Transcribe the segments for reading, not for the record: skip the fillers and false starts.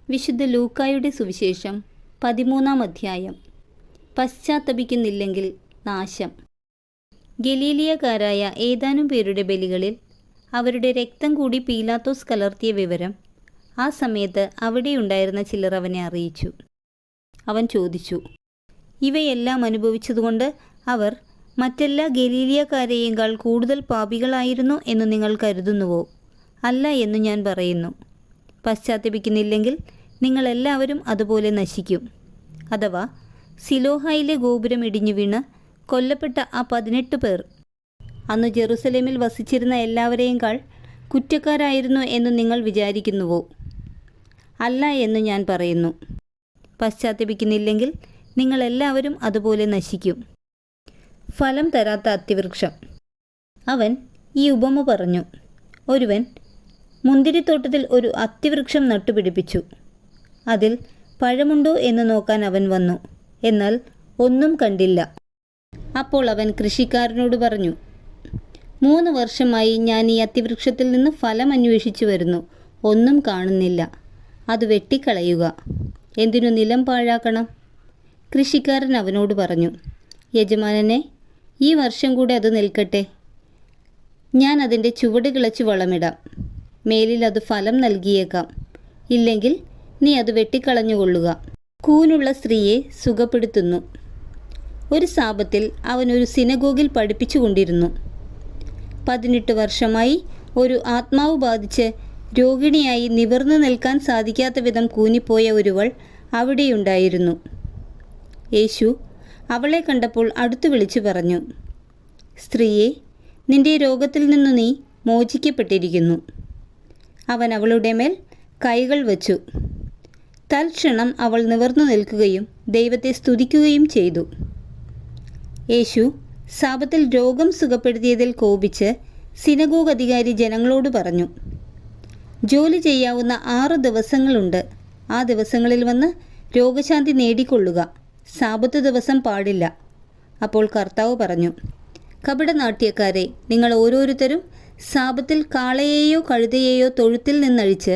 വിശുദ്ധ ലൂക്കായുടെ സുവിശേഷം 13-ാം അധ്യായം. പശ്ചാത്തപിക്കുന്നില്ലെങ്കിൽ നാശം. ഗലീലിയക്കാരായ ഏതാനും പേരുടെ ബലികളിൽ അവരുടെ രക്തം കൂടി പീലാത്തോസ് കലർത്തിയ വിവരം ആ സമയത്ത് അവിടെയുണ്ടായിരുന്ന ചിലർ അവനെ അറിയിച്ചു. അവൻ ചോദിച്ചു, ഇവയെല്ലാം അനുഭവിച്ചതുകൊണ്ട് അവർ മറ്റെല്ലാ ഗലീലിയക്കാരെയേക്കാൾ കൂടുതൽ പാപികളായിരുന്നു എന്ന് നിങ്ങൾ കരുതുന്നുവോ? അല്ല എന്ന് ഞാൻ പറയുന്നു. പശ്ചാത്തപിക്കുന്നില്ലെങ്കിൽ നിങ്ങളെല്ലാവരും അതുപോലെ നശിക്കും. അഥവാ സിലോഹായിലെ ഗോപുരം ഇടിഞ്ഞു വീണ് കൊല്ലപ്പെട്ട ആ 18 പേർ അന്ന് ജെറുസലേമിൽ വസിച്ചിരുന്ന എല്ലാവരെയുംക്കാൾ കുറ്റക്കാരായിരുന്നു എന്ന് നിങ്ങൾ വിചാരിക്കുന്നുവോ? അല്ല എന്ന് ഞാൻ പറയുന്നു. പശ്ചാത്തപിക്കുന്നില്ലെങ്കിൽ നിങ്ങളെല്ലാവരും അതുപോലെ നശിക്കും. ഫലം തരാത്ത അത്തിവൃക്ഷം. അവൻ ഈ ഉപമ പറഞ്ഞു. ഒരുവൻ മുന്തിരിത്തോട്ടത്തിൽ ഒരു അത്തിവൃക്ഷം നട്ടുപിടിപ്പിച്ചു. അതിൽ പഴമുണ്ടോ എന്ന് നോക്കാൻ അവൻ വന്നു. എന്നാൽ ഒന്നും കണ്ടില്ല. അപ്പോൾ അവൻ കൃഷിക്കാരനോട് പറഞ്ഞു, 3 വർഷമായി ഞാൻ ഈ അത്തിവൃക്ഷത്തിൽ നിന്ന് ഫലം അന്വേഷിച്ചു വരുന്നു, ഒന്നും കാണുന്നില്ല. അത് വെട്ടിക്കളയുക. എന്തിനു നിലം പാഴാക്കണം? കൃഷിക്കാരൻ അവനോട് പറഞ്ഞു, യജമാനനെ, ഈ വർഷം കൂടെ അത് നിൽക്കട്ടെ. ഞാൻ അതിൻ്റെ ചുവട് കിളച്ച് വളമിടാം. മേലിൽ അത് ഫലം നൽകിയേക്കാം. ഇല്ലെങ്കിൽ നീ അത് വെട്ടിക്കളഞ്ഞുകൊള്ളുക. കൂനുള്ള സ്ത്രീയെ സുഖപ്പെടുത്തുന്നു. ഒരു സാബത്തിൽ അവൻ ഒരു സിനഗോഗിൽ പഠിപ്പിച്ചുകൊണ്ടിരുന്നു. 18 വർഷമായി ഒരു ആത്മാവ് ബാധിച്ച് രോഗിണിയായി നിവർന്നു നിൽക്കാൻ സാധിക്കാത്ത വിധം കൂനിപ്പോയ ഒരുവൾ അവിടെയുണ്ടായിരുന്നു. യേശു അവളെ കണ്ടപ്പോൾ അടുത്തു വിളിച്ചു പറഞ്ഞു, സ്ത്രീയെ, നിന്റെ രോഗത്തിൽ നിന്നു നീ മോചിക്കപ്പെട്ടിരിക്കുന്നു. അവൻ അവളുടെ മേൽ കൈകൾ വച്ചു. തൽക്ഷണം അവൾ നിവർന്നു നിൽക്കുകയും ദൈവത്തെ സ്തുതിക്കുകയും ചെയ്തു. യേശു സാബത്തിൽ രോഗം സുഖപ്പെടുത്തിയതിൽ കോപിച്ച് സിനഗോഗ് അധികാരി ജനങ്ങളോട് പറഞ്ഞു, ജോലി ചെയ്യാവുന്ന 6 ദിവസങ്ങളുണ്ട്. ആ ദിവസങ്ങളിൽ വന്ന് രോഗശാന്തി നേടിക്കൊള്ളുക. സാബത്ത് ദിവസം പാടില്ല. അപ്പോൾ കർത്താവ് പറഞ്ഞു, കപടനാട്യക്കാരെ, നിങ്ങൾ ഓരോരുത്തരും സാബത്തിൽ കാളയെയോ കഴുതയെയോ തൊഴുത്തിൽ നിന്നഴിച്ച്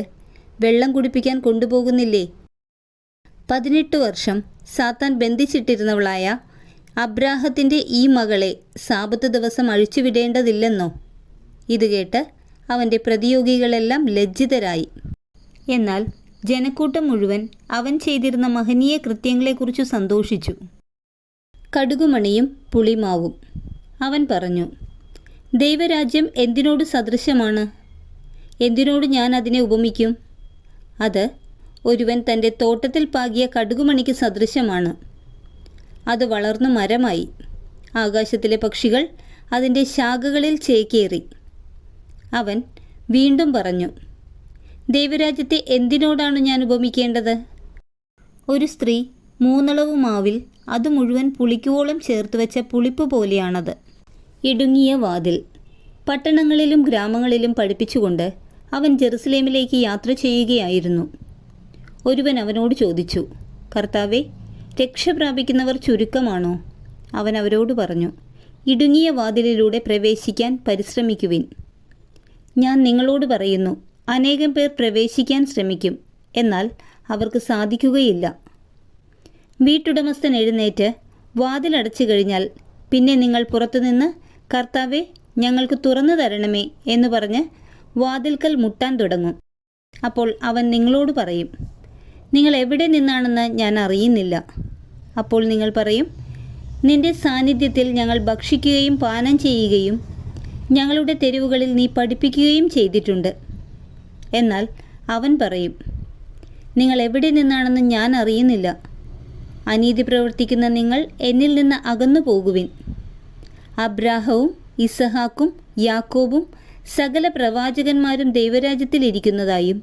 വെള്ളം കുടിപ്പിക്കാൻ കൊണ്ടുപോകുന്നില്ലേ? 18 വർഷം സാത്താൻ ബന്ധിച്ചിട്ടിരുന്നവളായ അബ്രാഹത്തിൻ്റെ ഈ മകളെ സാബത്ത് ദിവസം അഴിച്ചുവിടേണ്ടതില്ലെന്നോ? ഇത് കേട്ട് അവൻ്റെ പ്രതിയോഗികളെല്ലാം ലജ്ജിതരായി. എന്നാൽ ജനക്കൂട്ടം മുഴുവൻ അവൻ ചെയ്തിരുന്ന മഹനീയ കൃത്യങ്ങളെക്കുറിച്ച് സന്തോഷിച്ചു. കടുകുമണിയും പുളിമാവും. അവൻ പറഞ്ഞു, ദൈവരാജ്യം എന്തിനോട് സദൃശമാണ്? എന്തിനോട് ഞാൻ അതിനെ ഉപമിക്കും? അത് ഒരുവൻ തൻ്റെ തോട്ടത്തിൽ പാകിയ കടുകുമണിക്ക് സദൃശമാണ്. അത് വളർന്നു മരമായി. ആകാശത്തിലെ പക്ഷികൾ അതിൻ്റെ ശാഖകളിൽ ചേക്കേറി. അവൻ വീണ്ടും പറഞ്ഞു, ദൈവരാജ്യത്തെ എന്തിനോടാണ് ഞാൻ ഉപമിക്കേണ്ടത്? ഒരു സ്ത്രീ 3 അളവ് മാവിൽ അത് മുഴുവൻ പുളിക്കുവോളം ചേർത്ത് വെച്ച പുളിപ്പ് പോലെയാണത്. ഇടുങ്ങിയ വാതിൽ. പട്ടണങ്ങളിലും ഗ്രാമങ്ങളിലും പഠിപ്പിച്ചുകൊണ്ട് അവൻ ജെറുസലേമിലേക്ക് യാത്ര ചെയ്യുകയായിരുന്നു. ഒരുവൻ അവനോട് ചോദിച്ചു, കർത്താവേ, രക്ഷ പ്രാപിക്കുന്നവർ ചുരുക്കമാണോ? അവൻ അവരോട് പറഞ്ഞു, ഇടുങ്ങിയ വാതിലിലൂടെ പ്രവേശിക്കാൻ പരിശ്രമിക്കുവിൻ. ഞാൻ നിങ്ങളോട് പറയുന്നു, അനേകം പേർ പ്രവേശിക്കാൻ ശ്രമിക്കും, എന്നാൽ അവർക്ക് സാധിക്കുകയില്ല. വീട്ടുടമസ്ഥൻ എഴുന്നേറ്റ് വാതിലടച്ചു കഴിഞ്ഞാൽ പിന്നെ നിങ്ങൾ പുറത്തുനിന്ന്, കർത്താവേ, ഞങ്ങൾക്ക് തുറന്നു തരണമേ എന്ന് പറഞ്ഞ് വാതിൽക്കൽ മുട്ടാൻ തുടങ്ങും. അപ്പോൾ അവൻ നിങ്ങളോട് പറയും, നിങ്ങൾ എവിടെ നിന്നാണെന്ന് ഞാൻ അറിയുന്നില്ല. അപ്പോൾ നിങ്ങൾ പറയും, നിന്റെ സാന്നിധ്യത്തിൽ ഞങ്ങൾ ഭക്ഷിക്കുകയും പാനം ചെയ്യുകയും ഞങ്ങളുടെ തെരുവുകളിൽ നീ പഠിപ്പിക്കുകയും ചെയ്തിട്ടുണ്ട്. എന്നാൽ അവൻ പറയും, നിങ്ങൾ എവിടെ നിന്നാണെന്ന് ഞാൻ അറിയുന്നില്ല. അനീതി പ്രവർത്തിക്കുന്ന നിങ്ങൾ എന്നിൽ നിന്ന് അകന്നു പോകുവിൻ. അബ്രാഹവും ഇസഹാക്കും യാക്കോബും സകല പ്രവാചകന്മാരും ദൈവരാജ്യത്തിലിരിക്കുന്നതായും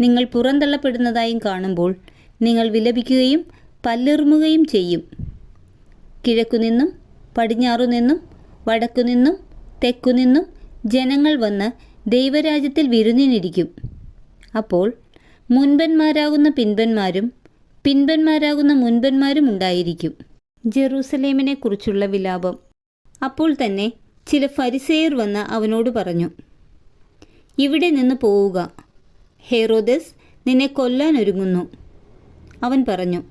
നിങ്ങൾ പുറന്തള്ളപ്പെടുന്നതായും കാണുമ്പോൾ നിങ്ങൾ വിലപിക്കുകയും പല്ലിറുമുകയും ചെയ്യും. കിഴക്കുനിന്നും പടിഞ്ഞാറുനിന്നും വടക്കുനിന്നും തെക്കുനിന്നും ജനങ്ങൾ വന്ന് ദൈവരാജ്യത്തിൽ വിരുന്നിനിരിക്കും. അപ്പോൾ മുൻപന്മാരാകുന്ന പിൻപന്മാരും പിൻപന്മാരാകുന്ന മുൻപന്മാരും ഉണ്ടായിരിക്കും. ജെറൂസലേമിനെക്കുറിച്ചുള്ള വിലാപം. അപ്പോൾ തന്നെ ചില ഫരിസേയർ വന്ന് അവനോട് പറഞ്ഞു, ഇവിടെ നിന്ന് പോവുക. ഹെറോദസ് നിന്നെ കൊല്ലാനൊരുങ്ങുന്നു. അവൻ പറഞ്ഞു,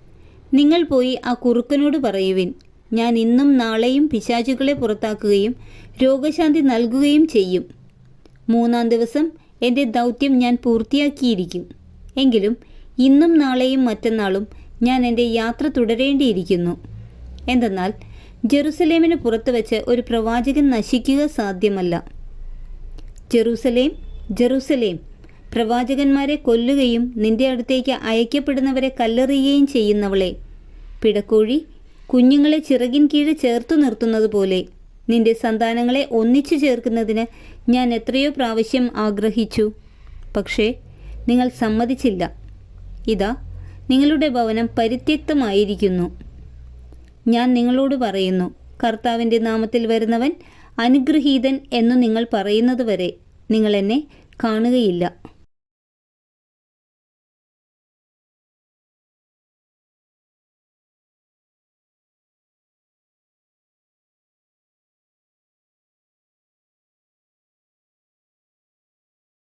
നിങ്ങൾ പോയി ആ കുറുക്കനോട് പറയുവിൻ, ഞാൻ ഇന്നും നാളെയും പിശാചുകളെ പുറത്താക്കുകയും രോഗശാന്തി നൽകുകയും ചെയ്യും. 3-ാം ദിവസം എൻ്റെ ദൗത്യം ഞാൻ പൂർത്തിയാക്കിയിരിക്കും. എങ്കിലും ഇന്നും നാളെയും മറ്റന്നാളും ഞാൻ എൻ്റെ യാത്ര തുടരേണ്ടിയിരിക്കുന്നു. എന്തെന്നാൽ ജെറുസലേമിന് പുറത്ത് വെച്ച് ഒരു പ്രവാചകൻ നശിക്കുക സാധ്യമല്ല. ജെറുസലേം, ജെറുസലേം, പ്രവാചകന്മാരെ കൊല്ലുകയും നിന്റെ അടുത്തേക്ക് അയക്കപ്പെടുന്നവരെ കല്ലെറിയുകയും ചെയ്യുന്നവളെ, പിടക്കോഴി കുഞ്ഞുങ്ങളെ ചിറകിൻ കീഴ് ചേർത്തു നിർത്തുന്നത് പോലെ നിന്റെ സന്താനങ്ങളെ ഒന്നിച്ചു ചേർക്കുന്നതിന് ഞാൻ എത്രയോ പ്രാവശ്യം ആഗ്രഹിച്ചു. പക്ഷേ നിങ്ങൾ സമ്മതിച്ചില്ല. ഇതാ, നിങ്ങളുടെ ഭവനം പരിത്യക്തമായിരിക്കുന്നു. ഞാൻ നിങ്ങളോട് പറയുന്നു, കർത്താവിൻ്റെ നാമത്തിൽ വരുന്നവൻ അനുഗ്രഹീതൻ എന്നു നിങ്ങൾ പറയുന്നതുവരെ നിങ്ങൾ എന്നെ കാണുകയില്ല.